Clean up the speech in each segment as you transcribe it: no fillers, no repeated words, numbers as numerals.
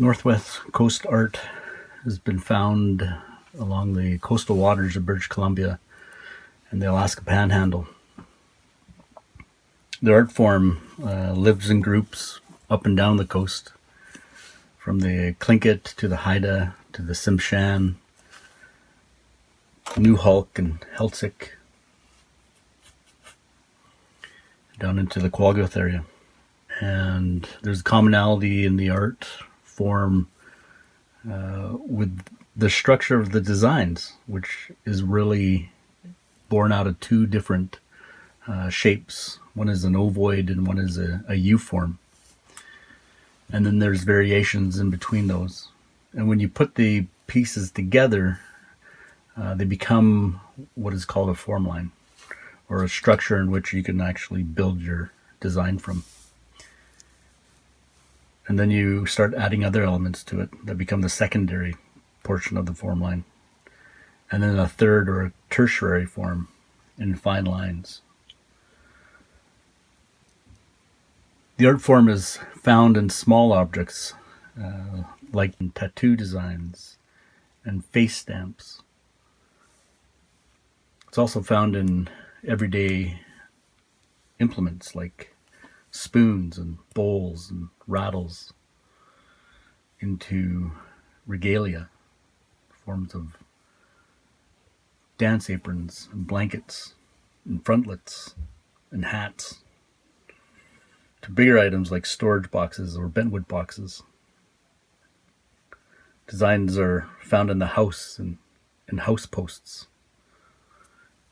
Northwest Coast art has been found along the coastal waters of British Columbia and the Alaska Panhandle. The art form lives in groups up and down the coast, from the Tlingit to the Haida to the Tsimshian, Newhalk and Heiltsuk, down into the Quaggoth area. And there's a commonality in the art form with the structure of the designs, which is really born out of two different shapes. One is an ovoid and one is a U form. And then there's variations in between those. And when you put the pieces together, they become what is called a form line, or a structure in which you can actually build your design from. And then you start adding other elements to it that become the secondary portion of the form line. And then a third or a tertiary form in fine lines. The art form is found in small objects like tattoo designs and face stamps. It's also found in everyday implements like spoons and bowls and rattles, into regalia, forms of dance aprons and blankets and frontlets and hats, to bigger items like storage boxes or bentwood boxes. Designs are found in the house and in house posts,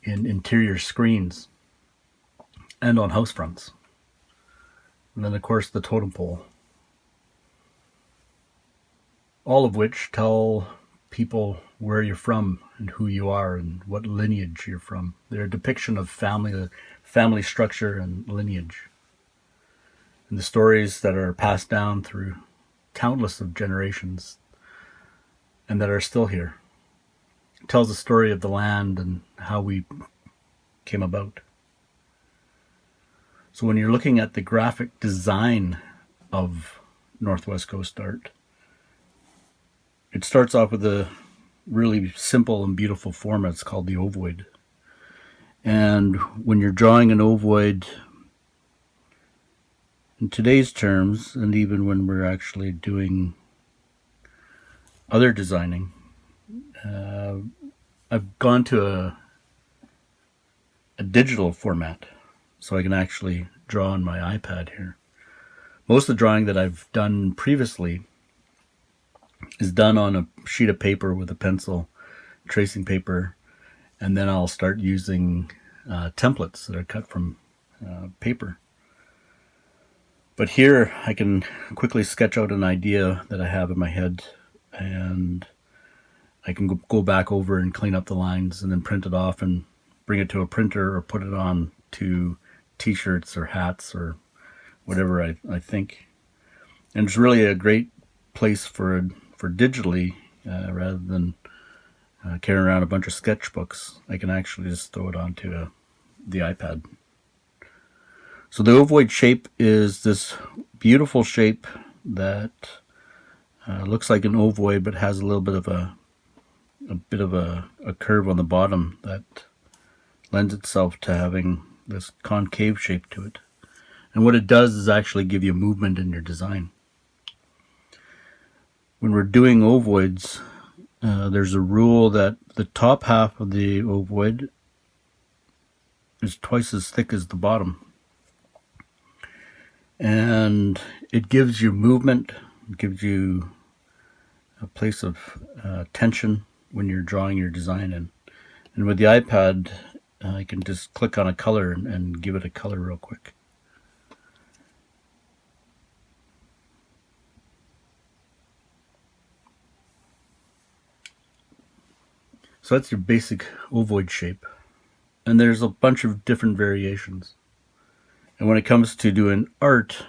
in interior screens, and on house fronts. And then, of course, the totem pole. All of which tell people where you're from and who you are and what lineage you're from. They're a depiction of family structure and lineage. And the stories that are passed down through countless of generations and that are still here. It tells the story of the land and how we came about. So when you're looking at the graphic design of Northwest Coast art, it starts off with a really simple and beautiful form. It's called the ovoid. And when you're drawing an ovoid, in today's terms, and even when we're actually doing other designing, I've gone to a digital format, so I can actually draw on my iPad here. Most of the drawing that I've done previously is done on a sheet of paper with a pencil, tracing paper, and then I'll start using templates that are cut from paper. But here I can quickly sketch out an idea that I have in my head, and I can go back over and clean up the lines and then print it off and bring it to a printer or put it on to t-shirts or hats or whatever I think. And it's really a great place for digitally, rather than carrying around a bunch of sketchbooks. I can actually just throw it onto the iPad. So the ovoid shape is this beautiful shape that looks like an ovoid, but has a little bit of a curve on the bottom that lends itself to having this concave shape to it. And what it does is actually give you movement in your design. When we're doing ovoids, there's a rule that the top half of the ovoid is twice as thick as the bottom. And it gives you movement, it gives you a place of tension when you're drawing your design in. And with the iPad, I can just click on a color and give it a color real quick. So that's your basic ovoid shape. And there's a bunch of different variations. And when it comes to doing art,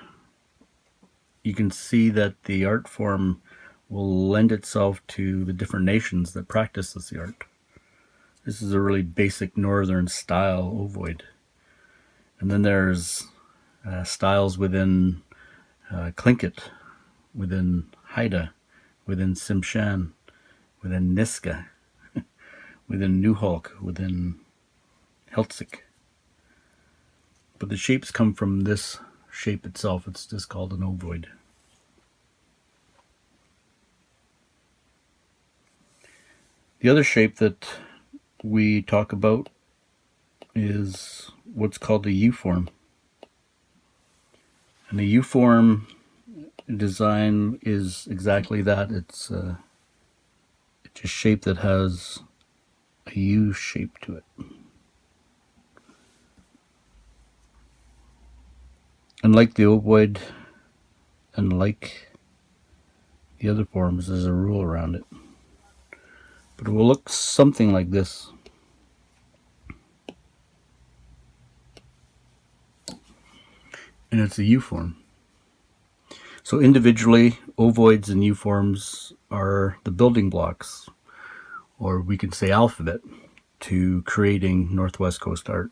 you can see that the art form will lend itself to the different nations that practice this art. This is a really basic northern style ovoid. And then there's styles within Tlingit, within Haida, within Tsimshan, within Niska, within Newhalk, within Heltzig. But the shapes come from this shape itself. It's just called an ovoid. The other shape that we talk about is what's called a U-form. And the U-form design is exactly that. It's a shape that has a U shape to it. And like the ovoid, and like the other forms, there's a rule around it. But it will look something like this. And it's a U-form. So individually, ovoids and U-forms are the building blocks, or we could say alphabet, to creating Northwest Coast art.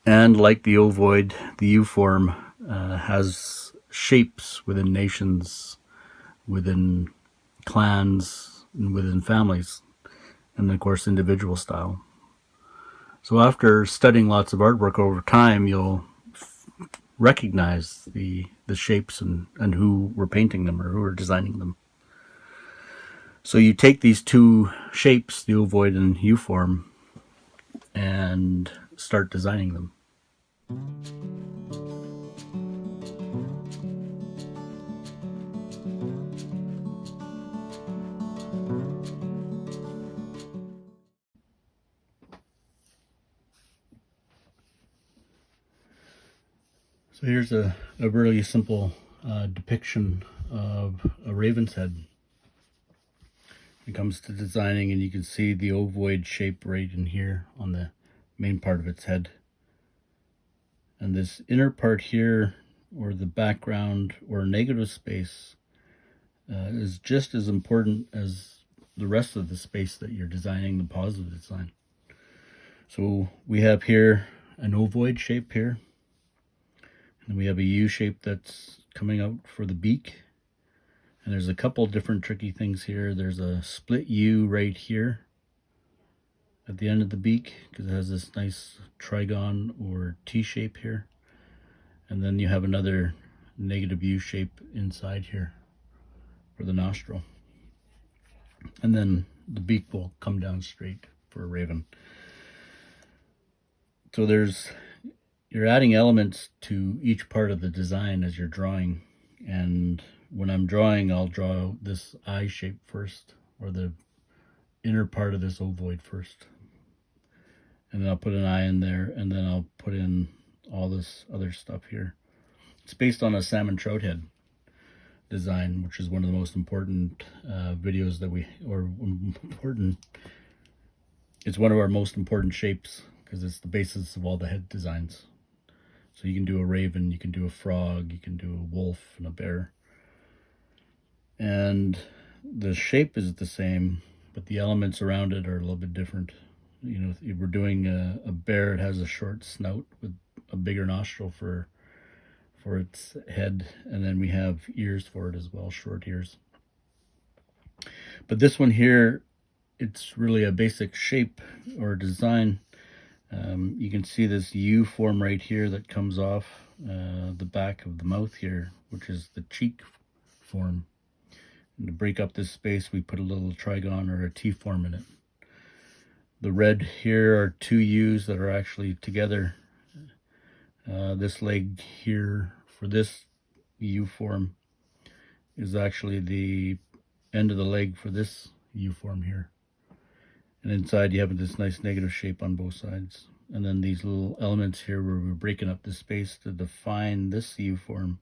And like the ovoid, the U-form has shapes within nations, within clans, and within families, and of course individual style. So after studying lots of artwork over time, you'll recognize the shapes and who were painting them or who were designing them. So you take these two shapes, the ovoid and U-form, and start designing them. So here's a really simple depiction of a raven's head. It comes to designing, and you can see the ovoid shape right in here on the main part of its head. And this inner part here, or the background or negative space, is just as important as the rest of the space that you're designing the positive design. So we have here an ovoid shape here, and we have a U shape that's coming out for the beak. And there's a couple different tricky things here. There's a split U right here at the end of the beak, because it has this nice trigon or T shape here. And then you have another negative U shape inside here for the nostril. And then the beak will come down straight for a raven. So you're adding elements to each part of the design as you're drawing. And when I'm drawing, I'll draw this eye shape first, or the inner part of this ovoid first. And then I'll put an eye in there, and then I'll put in all this other stuff here. It's based on a salmon trout head design, which is one of the most important videos that it's one of our most important shapes, because it's the basis of all the head designs. So you can do a raven, you can do a frog, you can do a wolf and a bear. And the shape is the same, but the elements around it are a little bit different. You know, if we're doing a bear, it has a short snout with a bigger nostril for its head, and then we have ears for it as well, short ears. But this one here, it's really a basic shape or design. You can see this U form right here that comes off the back of the mouth here, which is the cheek form. And to break up this space, we put a little trigon or a T form in it. The red here are two U's that are actually together. This leg here for this U form is actually the end of the leg for this U form here. And inside you have this nice negative shape on both sides. And then these little elements here where we're breaking up the space to define this U form.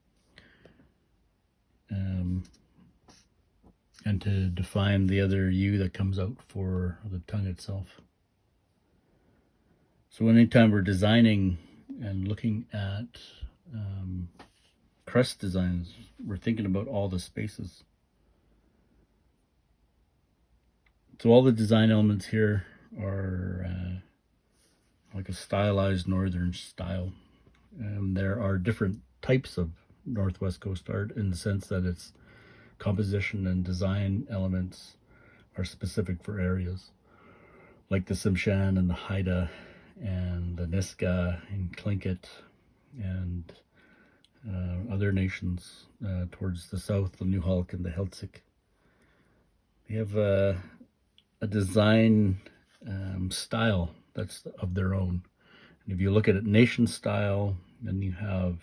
And to define the other U that comes out for the tongue itself. So anytime we're designing and looking at crest designs, we're thinking about all the spaces. So all the design elements here are like a stylized northern style. And there are different types of Northwest Coast art, in the sense that it's composition and design elements are specific for areas, like the Tsimshian and the Haida and the Niska and Tlingit and other nations towards the south, the Nuxalk and the Heiltsuk. They have a design style that's of their own. And if you look at it, nation style, then you have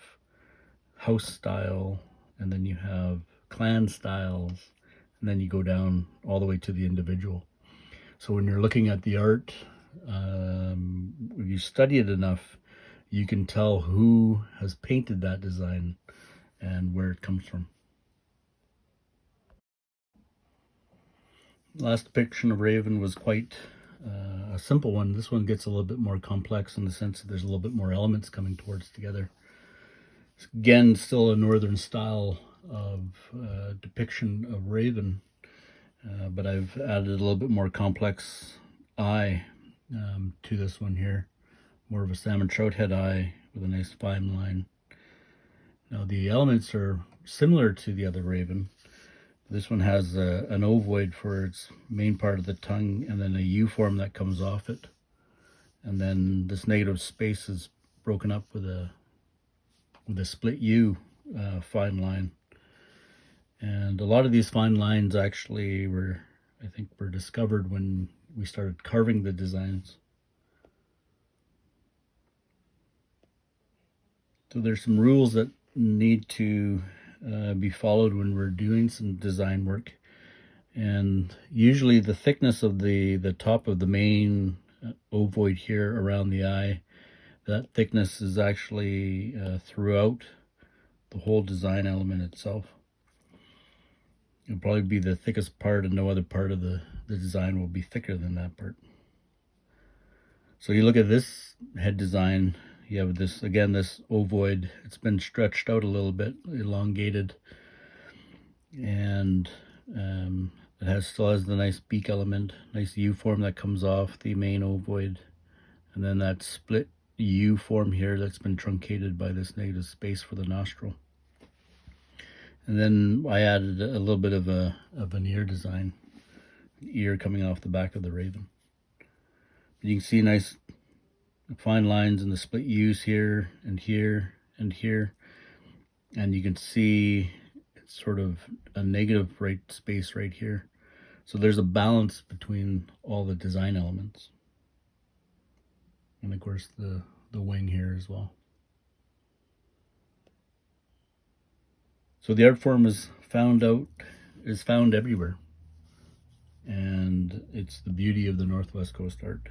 house style, and then you have clan styles, and then you go down all the way to the individual. So when you're looking at the art, if you study it enough, you can tell who has painted that design and where it comes from. Last depiction of Raven was quite a simple one. This one gets a little bit more complex in the sense that there's a little bit more elements coming towards together. It's, again, still a northern style of depiction of Raven, but I've added a little bit more complex eye to this one here. More of a salmon trout head eye with a nice fine line. Now the elements are similar to the other Raven. This one has an ovoid for its main part of the tongue, and then a U form that comes off it. And then this negative space is broken up with a split U fine line. And a lot of these fine lines actually were discovered when we started carving the designs. So there's some rules that need to be followed when we're doing some design work, and usually the thickness of the top of the main ovoid here around the eye, that thickness is actually throughout the whole design element itself. It'll probably be the thickest part, and no other part of the design will be thicker than that part. So you look at this head design, you have this, again, this ovoid. It's been stretched out a little bit, elongated, and it still has the nice beak element, nice U form that comes off the main ovoid, and then that split U form here that's been truncated by this negative space for the nostril. And then I added a little bit of an ear design, ear coming off the back of the Raven. You can see nice fine lines in the split U's here and here and here, and you can see it's sort of a negative right space right here. So there's a balance between all the design elements, and of course the wing here as well. So the art form is found everywhere, and it's the beauty of the Northwest Coast art.